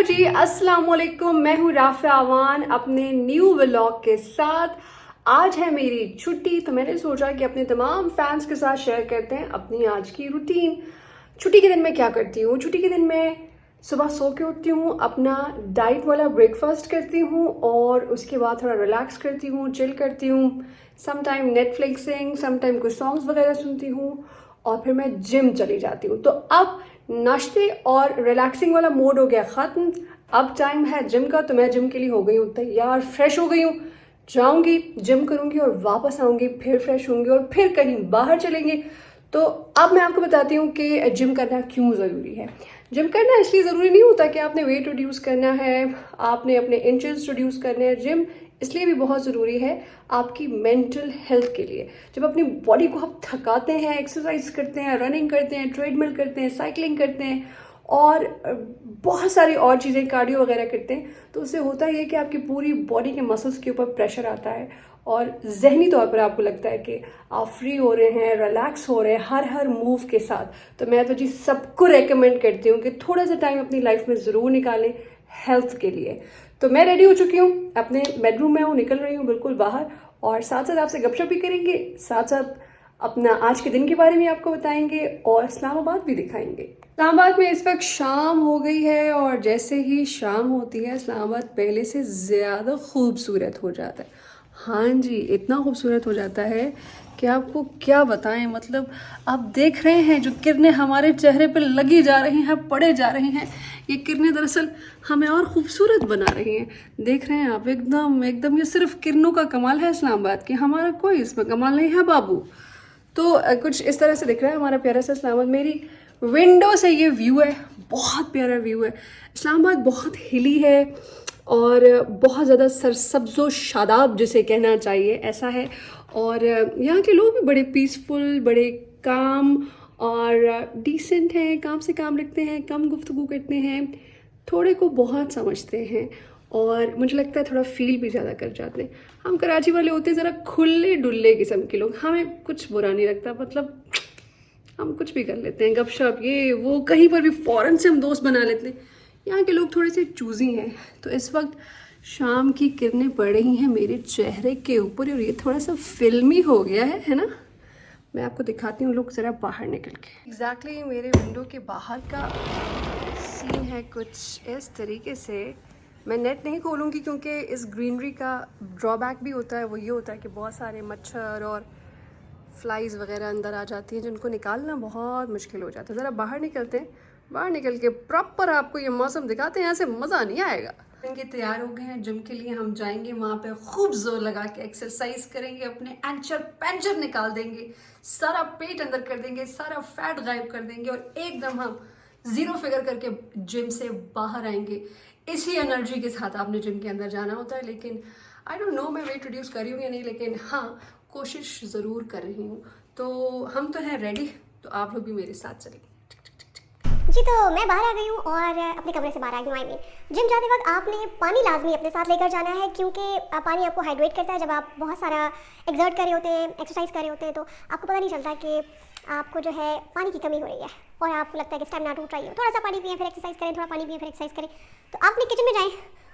जी, अस्सलाम वालेकुम। मैं हूँ राफ़िया अवान अपने न्यू व्लॉग के साथ। आज है मेरी छुट्टी, तो मैंने सोचा कि अपने तमाम फैंस के साथ शेयर करते हैं अपनी आज की रूटीन। छुट्टी के दिन मैं क्या करती हूँ? छुट्टी के दिन मैं सुबह सो के उठती हूँ, अपना डाइट वाला ब्रेकफास्ट करती हूँ और उसके बाद थोड़ा रिलैक्स करती हूँ, चिल करती हूँ। सम टाइम नेटफ्लिक्सिंग, सम टाइम कुछ सॉन्ग्स वगैरह सुनती हूँ और फिर मैं जिम चली जाती हूँ। तो अब नाश्ते और रिलैक्सिंग वाला मोड हो गया ख़त्म। अब टाइम है जिम का, तो मैं जिम के लिए हो गई हूँ तैयार, फ्रेश हो गई हूँ। जाऊंगी, जिम करूंगी और वापस आऊंगी, फिर फ्रेश होंगी और फिर कहीं बाहर चलेंगे। तो अब मैं आपको बताती हूँ कि जिम करना क्यों ज़रूरी है। जिम करना इसलिए ज़रूरी नहीं होता कि आपने वेट रिड्यूस करना है, आपने अपने इंचेस रिड्यूस करने हैं। जिम इसलिए भी बहुत ज़रूरी है आपकी मेंटल हेल्थ के लिए। जब अपनी बॉडी को आप थकाते हैं, एक्सरसाइज करते हैं, रनिंग करते हैं, ट्रेडमिल करते हैं, साइकिलिंग करते हैं और बहुत सारी और चीज़ें, कार्डियो वगैरह करते हैं, तो उससे होता ये है कि आपकी पूरी बॉडी के मसल्स के ऊपर प्रेशर आता है और जहनी तौर पर आपको लगता है कि आप फ्री हो रहे हैं, रिलैक्स हो रहे हैं हर मूव के साथ। तो मैं तो जी सबको रेकमेंड करती हूँ कि थोड़ा सा टाइम अपनी लाइफ में ज़रूर निकालें हेल्थ के लिए। तो मैं रेडी हो चुकी हूँ, अपने बेडरूम में हूँ, निकल रही हूँ बिल्कुल बाहर और साथ साथ आपसे गपशप भी करेंगे, साथ साथ अपना आज के दिन के बारे में आपको बताएंगे और इस्लामाबाद भी दिखाएंगे। इस्लामाबाद में इस वक्त शाम हो गई है और जैसे ही शाम होती है इस्लामाबाद पहले से ज़्यादा खूबसूरत हो जाता है। हाँ जी, इतना खूबसूरत हो जाता है कि आपको क्या बताएं। मतलब आप देख रहे हैं जो किरणें हमारे चेहरे पर लगी जा रही हैं, पड़े जा रही हैं, ये किरणें दरअसल हमें और खूबसूरत बना रही हैं। देख रहे हैं आप, एकदम एकदम ये सिर्फ किरणों का कमाल है इस्लामाबाद की, हमारा कोई इसमें कमाल नहीं है बाबू। तो कुछ इस तरह से दिख रहा है हमारा प्यारा सा इस्लामाबाद। मेरी विंडो से ये व्यू है, बहुत प्यारा व्यू है। इस्लामाबाद बहुत हिली है और बहुत ज़्यादा सरसब्ज़ो शादाब जिसे कहना चाहिए ऐसा है। और यहाँ के लोग भी बड़े पीसफुल, बड़े काम और डिसेंट हैं, काम से काम रखते हैं, कम गुफ्तगू करते हैं, थोड़े को बहुत समझते हैं और मुझे लगता है थोड़ा फील भी ज़्यादा कर जाते हैं। हम कराची वाले होते हैं ज़रा खुले डुल्ले किस्म के लोग, हमें कुछ बुरा नहीं लगता, मतलब हम कुछ भी कर लेते हैं, गपशप ये वो, कहीं पर भी फ़ौरन से हम दोस्त बना लेते हैं। यहाँ के लोग थोड़े से चूज़ी हैं। तो इस वक्त शाम की किरणें पड़ रही हैं मेरे चेहरे के ऊपर और ये थोड़ा सा फिल्मी हो गया है ना। मैं आपको दिखाती हूँ लोग ज़रा बाहर निकल के। एग्जैक्टली मेरे विंडो के बाहर का सीन है कुछ इस तरीके से। मैं नेट नहीं खोलूँगी क्योंकि इस ग्रीनरी का ड्रॉबैक भी होता है, वो ये होता है कि बहुत सारे मच्छर और फ्लाइज़ वगैरह अंदर आ जाती हैं जिनको निकालना बहुत मुश्किल हो जाता है। ज़रा बाहर निकलते हैं, बाहर निकल के प्रॉपर आपको ये मौसम दिखाते हैं, ऐसे मज़ा नहीं आएगा। इनके तैयार हो गए हैं जिम के लिए, हम जाएंगे वहाँ पे, खूब जोर लगा के एक्सरसाइज करेंगे, अपने एंचर पैंचर निकाल देंगे, सारा पेट अंदर कर देंगे, सारा फैट गायब कर देंगे और एकदम हम ज़ीरो फिगर करके जिम से बाहर आएंगे। इसी एनर्जी के साथ आपने जिम के अंदर जाना होता है। लेकिन आई डोंट नो मैं वेट रिड्यूस कर रही हूँ या नहीं, लेकिन हाँ कोशिश ज़रूर कर रही हूँ। तो हम तो हैं रेडी, तो आप लोग भी मेरे साथ चलिए। जी, तो मैं बाहर आ गई हूँ और अपने कमरे से बाहर आ गई हूँ। आई मीन जिम जाते वक्त आपने पानी लाजमी अपने साथ लेकर जाना है क्योंकि पानी आपको हाइड्रेट करता है। जब आप बहुत सारा एक्सर्ट कर रहे होते हैं, एक्सरसाइज कर रहे होते हैं, तो आपको पता नहीं चलता कि आपको जो है पानी की कमी हो रही है और आपको लगता है कि स्टेमिना टूट रही है। थोड़ा सा पानी पिए फिर एक्सरसाइज करें, थोड़ा पानी पिए फिर एक्सरसाइज करें। तो आप अपने किचन में जाएँ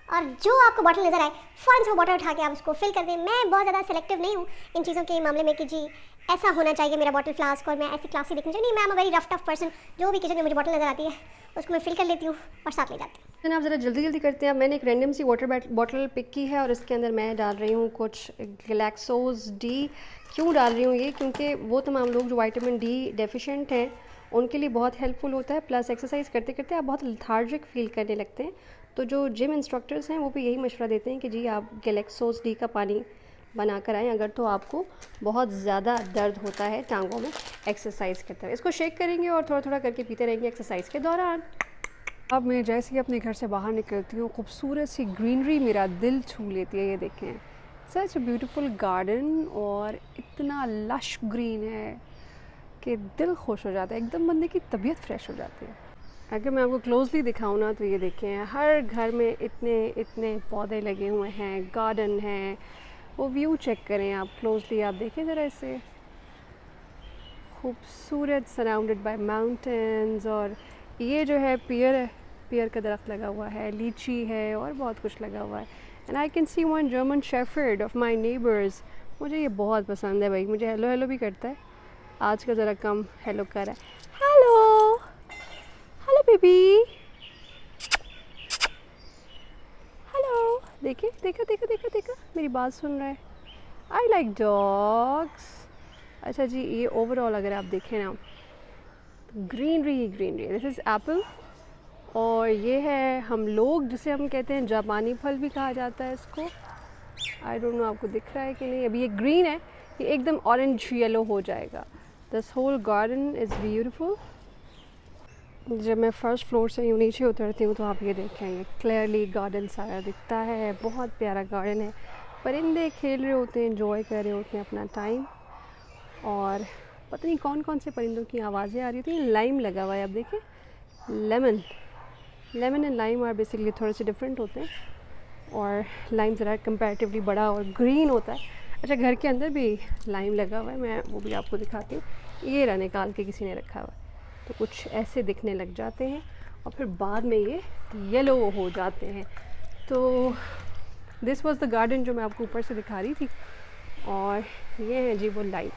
और जो आपको बॉटल नज़र आए फ़ौरन से वो बॉटल उठा के आप उसको फिल कर दें। मैं बहुत ज़्यादा सेलेक्टिव नहीं हूँ इन चीज़ों के मामले में कि जी ऐसा होना चाहिए मेरा बॉटल फ्लास्क और मैं ऐसी क्लासी दिखनी चाहिए। नहीं, मैं am a very rough tough person. जो भी किचन में मुझे बॉटल नज़र आती है उसको मैं फिल कर लेती हूँ और साथ ले जाती हूँ। आप ज़रा जल्दी जल्दी करते हैं। अब मैंने एक रैंडम सी वाटर बॉटल पिक की है और इसके अंदर मैं डाल रही हूँ कुछ ग्लैक्सोज डी। क्यों डाल रही हूँ ये? क्योंकि वो तमाम लोग जो विटामिन डी डेफिशिएंट हैं उनके लिए बहुत हेल्पफुल होता है। प्लस एक्सरसाइज करते करते आप बहुत लेथार्जिक फील करने लगते हैं, तो जो जिम इंस्ट्रक्टर्स हैं वो भी यही मशवरा देते हैं कि जी आप ग्लैक्सोज डी का पानी बना कर आएँ अगर तो आपको बहुत ज़्यादा दर्द होता है टांगों में एक्सरसाइज करते हुए। इसको शेक करेंगे और थोड़ा थोड़ा करके पीते रहेंगे एक्सरसाइज के दौरान। अब मैं जैसे ही अपने घर से बाहर निकलती हूँ खूबसूरत सी ग्रीनरी मेरा दिल छू लेती है। ये देखें, सच अ ब्यूटीफुल गार्डन और इतना लश ग्रीन है कि दिल खुश हो जाता है, एकदम बंदे की तबीयत फ्रेश हो जाती है। अगर मैं आपको क्लोजली दिखाऊँ ना तो ये देखें, हर घर में इतने इतने पौधे लगे हुए हैं, गार्डन है, वो व्यू चेक करें आप क्लोजली, आप देखें ज़रा इसे, खूबसूरत सराउंडेड बाय माउंटेन्स। और ये जो है पियर है, पेयर का दरख्त लगा हुआ है, लीची है और बहुत कुछ लगा हुआ है। And I can see one German shepherd of my neighbours. मुझे ये बहुत पसंद है भाई, मुझे हेलो हेलो भी करता है। आज का ज़रा कम हेलो कर रहा है। Hello hello baby, hello. देखिए, देखा देखा देखा देखा, मेरी बात सुन रहा है। I like dogs. अच्छा जी, ये ओवरऑल अगर आप देखें ना, greenery he greenery. This is Apple और ये है हम लोग जिसे हम कहते हैं जापानी फल भी कहा जाता है इसको। आई डोंट नो आपको दिख रहा है कि नहीं। अभी ये ग्रीन है, ये एकदम ऑरेंज येलो हो जाएगा। This whole garden is beautiful. जब मैं फर्स्ट फ्लोर से यूँ नीचे उतरती हूँ तो आप ये देखेंगे क्लियरली गार्डन सारा दिखता है। बहुत प्यारा गार्डन है, परिंदे खेल रहे होते हैं, एंजॉय कर रहे होते हैं अपना टाइम। और पता नहीं कौन कौन से परिंदों की आवाज़ें आ रही थी। लाइम लगा हुआ है, आप देखें, lemon and lime are basically थोड़े से डिफरेंट होते हैं। और लाइम ज़रा कंपैरेटिवली बड़ा और ग्रीन होता है। अच्छा, घर के अंदर भी लाइम लगा हुआ है, मैं वो भी आपको दिखाती हूँ। ये रहा निकाल के किसी ने रखा हुआ है, तो कुछ ऐसे दिखने लग जाते हैं और फिर बाद में ये येलो हो जाते हैं। तो दिस वाज द गार्डन जो मैं आपको ऊपर से दिखा रही थी। और ये है जी वो लाइम।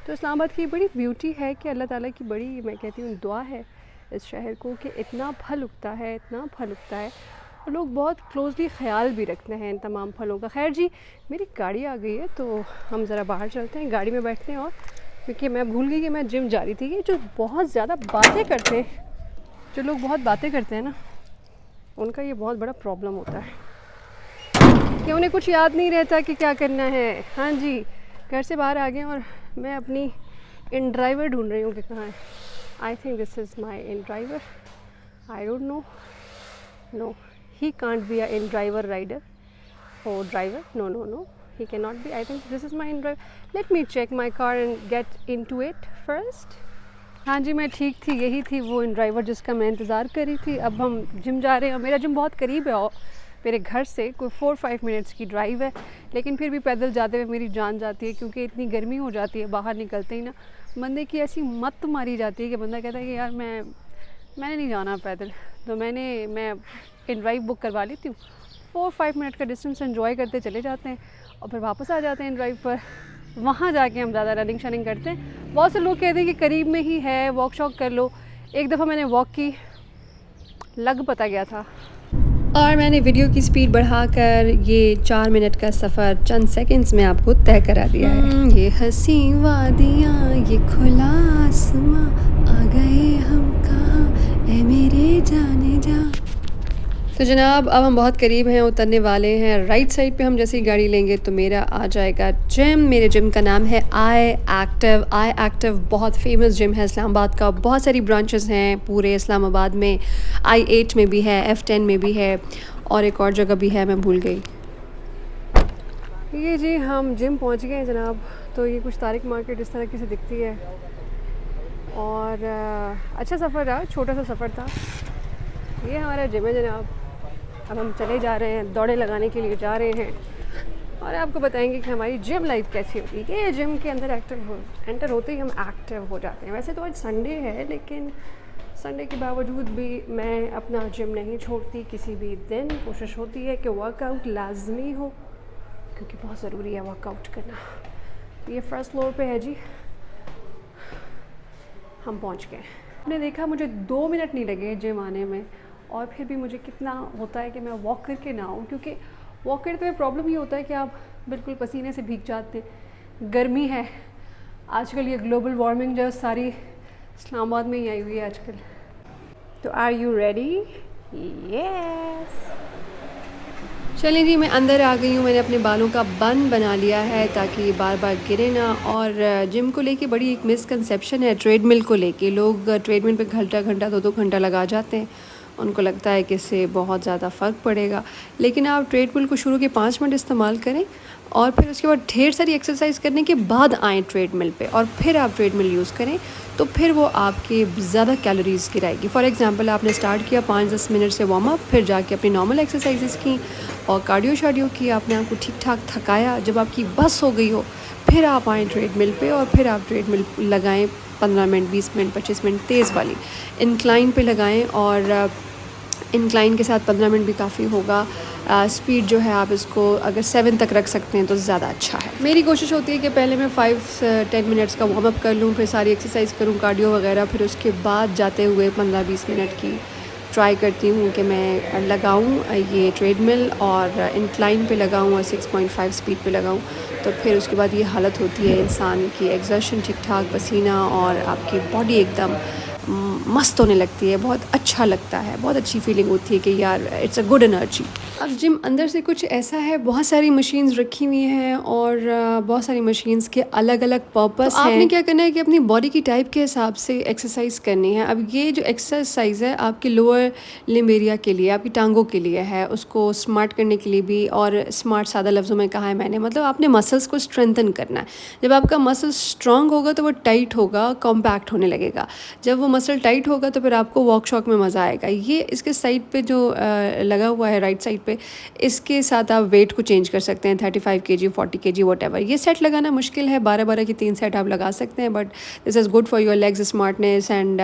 तो इस्लामाबाद की बड़ी ब्यूटी है कि अल्लाह ताला की बड़ी, मैं कहती हूँ, दुआ है इस शहर को कि इतना फल उगता है, इतना फल उगता है। और लोग बहुत क्लोजली ख्याल भी रखते हैं इन तमाम फलों का। खैर जी, मेरी गाड़ी आ गई है तो हम ज़रा बाहर चलते हैं, गाड़ी में बैठते हैं। और क्योंकि मैं भूल गई कि मैं जिम जा रही थी। कि जो बहुत ज़्यादा बातें करते हैं, जो लोग बहुत बातें करते हैं ना, उनका ये बहुत बड़ा प्रॉब्लम होता है कि उन्हें कुछ याद नहीं रहता कि क्या करना है। हाँ जी, घर से बाहर आ गए और मैं अपनी इन ड्राइवर ढूंढ रही हूँ कि कहाँ है। I think this is my in driver. I don't know, no, he can't be a in driver rider or driver. No, he cannot be. I think this is my in driver. Let me check my car and get into it first. हाँ जी, मैं ठीक थी, यही थी वो इन driver जिसका मैं इंतज़ार कर रही थी। अब हम जिम जा रहे हैं। मेरा जिम बहुत करीब है और मेरे घर से कोई 4-5 मिनट्स की ड्राइव है, लेकिन फिर भी पैदल जाते हुए मेरी जान जाती है क्योंकि इतनी गर्मी हो जाती है। बाहर निकलते ही ना बंदे की ऐसी मत मारी जाती है कि बंदा कहता है कि यार मैंने नहीं जाना पैदल। तो मैं इन ड्राइव बुक करवा लेती हूँ। 4-5 मिनट का डिस्टेंस एंजॉय करते चले जाते हैं और फिर वापस आ जाते हैं इन ड्राइव पर। वहाँ जाके हम ज़्यादा रनिंग शनिंग करते हैं। बहुत से लोग कहते हैं कि करीब में ही है, वॉक शॉक कर लो। एक दफ़ा मैंने वॉक की, लग पता गया था और मैंने वीडियो की स्पीड बढ़ाकर ये 4 मिनट का सफ़र चंद सेकंड्स में आपको तय करा दिया है। ये हंसी वादियाँ, ये खुला आसमां, आ गए हम कहाँ ऐ मेरे जाने जा। तो जनाब, अब हम बहुत करीब हैं, उतरने वाले हैं। राइट साइड पे हम जैसे ही गाड़ी लेंगे तो मेरा आ जाएगा जिम। मेरे जिम का नाम है आई एक्टिव। आई एक्टिव बहुत फेमस जिम है इस्लामाबाद का। बहुत सारी ब्रांचेस हैं पूरे इस्लामाबाद में। I8 में भी है, F10 में भी है और एक और जगह भी है, मैं भूल गई। ये जी हम जिम पहुंच गए हैं जनाब। तो ये कुछ तारिक मार्केट इस तरह की से दिखती है और अच्छा सफ़र रहा, छोटा सा सफ़र था। ये हमारा जिम है जनाब। अब हम चले जा रहे हैं, दौड़े लगाने के लिए जा रहे हैं और आपको बताएंगे कि हमारी जिम लाइफ कैसी होती है। ये जिम के अंदर एंटर होते ही हम एक्टिव हो जाते हैं। वैसे तो आज संडे है, लेकिन संडे के बावजूद भी मैं अपना जिम नहीं छोड़ती। किसी भी दिन कोशिश होती है कि वर्कआउट लाजमी हो, क्योंकि बहुत ज़रूरी है वर्कआउट करना। ये फर्स्ट फ्लोर पे है जी, हम पहुंच गए। आपने देखा मुझे 2 मिनट नहीं लगे जिम आने में और फिर भी मुझे कितना होता है कि मैं वॉक करके ना आऊँ, क्योंकि वॉक करते हुए प्रॉब्लम ये होता है कि आप बिल्कुल पसीने से भीग जाते हैं। गर्मी है आजकल, ये ग्लोबल वार्मिंग जो सारी इस्लामाबाद में ही आई हुई है आजकल। तो आर यू रेडी? यस। चलिए जी, मैं अंदर आ गई हूँ। मैंने अपने बालों का बन बना लिया है ताकि बार बार गिरे ना। और जिम को लेके बड़ी एक मिसकंसेप्शन है ट्रेडमिल को लेके। लोग ट्रेडमिल पे घंटा 2-2 घंटा लगा जाते हैं। उनको लगता है कि इससे बहुत ज़्यादा फ़र्क पड़ेगा, लेकिन आप ट्रेडमिल को शुरू के 5 मिनट इस्तेमाल करें और फिर उसके बाद ढेर सारी एक्सरसाइज करने के बाद आएँ ट्रेडमिल पे और फिर आप ट्रेडमिल यूज़ करें, तो फिर वो आपके ज़्यादा कैलोरीज़ गिराएगी। फॉर एग्जांपल, आपने स्टार्ट किया 5-10 मिनट से वार्म अप, फिर जाके अपनी नॉर्मल एक्सरसाइजेस की और कार्डियो शार्डियो की, आपने आपको ठीक ठाक थकाया, जब आपकी बस हो गई हो फिर आप आएँ ट्रेडमिल पे और फिर आप ट्रेडमिल लगाएँ 15 मिनट, 20 मिनट, 25 मिनट तेज़ वाली इंक्लाइन पे लगाएँ और इंक्लाइन के साथ 15 मिनट भी काफ़ी होगा। स्पीड जो है आप इसको अगर 7 तक रख सकते हैं तो ज़्यादा अच्छा है। मेरी कोशिश होती है कि पहले मैं 5-10 मिनट्स का वार्म अप कर लूँ, फिर सारी एक्सरसाइज करूँ, कार्डियो वगैरह, फिर उसके बाद जाते हुए 15-20 मिनट की ट्राई करती हूँ कि मैं लगाऊँ ये ट्रेडमिल और इंक्लाइन पे लगाऊँ और 6.5 स्पीड पे लगाऊँ। तो फिर उसके बाद ये हालत होती है इंसान की, एक्सर्शन ठीक ठाक, पसीना, और आपकी बॉडी एकदम मस्त होने लगती है, बहुत अच्छा लगता है, बहुत अच्छी फीलिंग होती है कि यार इट्स अ गुड एनर्जी। अब जिम अंदर से कुछ ऐसा है, बहुत सारी मशीन्स रखी हुई हैं और बहुत सारी मशीन्स के अलग अलग पर्पस हैं। आपने क्या करना है कि अपनी बॉडी की टाइप के हिसाब से एक्सरसाइज करनी है। अब ये जो एक्सरसाइज है आपके लोअर लिम्ब एरिया के लिए, आपकी टांगों के लिए है, उसको स्मार्ट करने के लिए भी, और स्मार्ट सादा लफ्ज़ों में कहा है मैंने, मतलब आपने मसल्स को स्ट्रेंथन करना है। जब आपका मसल स्ट्रांग होगा तो वो टाइट होगा, कॉम्पैक्ट होने लगेगा। जब वो मसल टाइट होगा तो फिर आपको वॉक शॉक में मज़ा आएगा। ये इसके साइड पे जो लगा हुआ है राइट साइड पे, इसके साथ आप वेट को चेंज कर सकते हैं, 35 kg, 40 kg, वॉट। ये सेट लगाना मुश्किल है, 12-12 की 3 सेट आप लगा सकते हैं, but this is good for your legs smartness and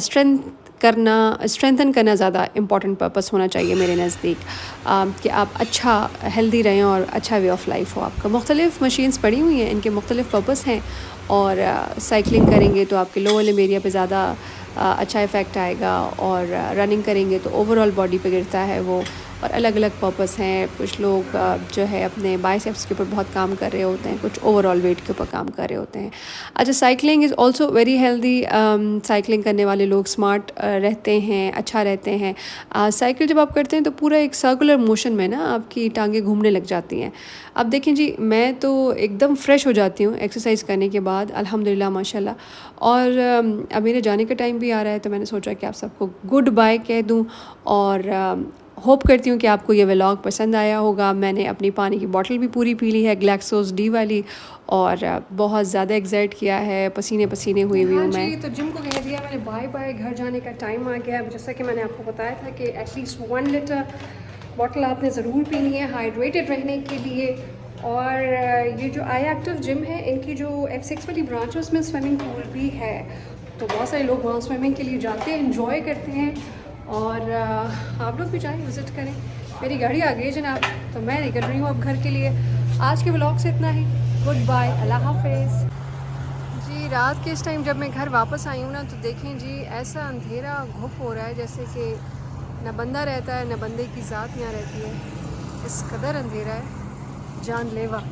strengthen करना ज़्यादा इंपॉर्टेंट पर्पस होना चाहिए मेरे नज़दीक, कि आप अच्छा हेल्दी रहें और अच्छा वे ऑफ लाइफ हो आपका। मुख्तलिफ़ मशीन्स पड़ी हुई हैं, इनके मुख्तलिफ़ पर्पस हैं, और साइकिलिंग करेंगे तो आपके लोअर लिम्ब एरिया पे ज़्यादा अच्छा इफ़ेक्ट आएगा, और रनिंग करेंगे तो ओवरऑल बॉडी पे गिरता है वो, और अलग अलग पर्पस हैं। कुछ लोग जो है अपने बाइसेप्स के ऊपर बहुत काम कर रहे होते हैं, कुछ ओवरऑल वेट के ऊपर काम कर रहे होते हैं। अच्छा, cycling is also very healthy. Cycling करने वाले लोग स्मार्ट रहते हैं, अच्छा रहते हैं। साइकिल जब आप करते हैं तो पूरा एक सर्कुलर मोशन में ना आपकी टांगें घूमने लग जाती हैं। अब देखें जी, मैं तो एकदम फ्रेश हो जाती हूँ एक्सरसाइज करने के बाद, अल्हम्दुलिल्लाह माशाल्लाह। और अब मेरे जाने का टाइम भी आ रहा है, तो मैंने सोचा कि आप सबको गुड बाय कह दूँ, और होप करती हूँ कि आपको ये व्लॉग पसंद आया होगा। मैंने अपनी पानी की बॉटल भी पूरी पी ली है, ग्लैक्सोस डी वाली, और बहुत ज़्यादा एक्सर्ट किया है, पसीने पसीने हुई हुई हूँ मैं। तो जिम को कह दिया मैंने बाय बाय, घर जाने का टाइम आ गया। जैसा कि मैंने आपको बताया था कि एटलीस्ट 1 लीटर बॉटल आपने ज़रूर पीनी है हाइड्रेटेड रहने के लिए। और ये जो आई एक्टिव जिम है, इनकी जो F6 वाली ब्रांच है उसमें स्विमिंग पूल भी है, तो बहुत सारे लोग वहाँ स्विमिंग के लिए जाते हैं, इन्जॉय करते हैं, और आप लोग भी जाएं, विज़िट करें। मेरी गाड़ी आ गई जनाब, तो मैं निकल रही हूँ अब घर के लिए। आज के व्लॉग से इतना ही, गुड बाय, अल्लाह हाफिज़ जी। रात के इस टाइम जब मैं घर वापस आई हूँ ना, तो देखें जी, ऐसा अंधेरा घुप हो रहा है जैसे कि न बंदा रहता है न बंदे की ज़ात यहाँ रहती है। इस कदर अंधेरा है, जानलेवा।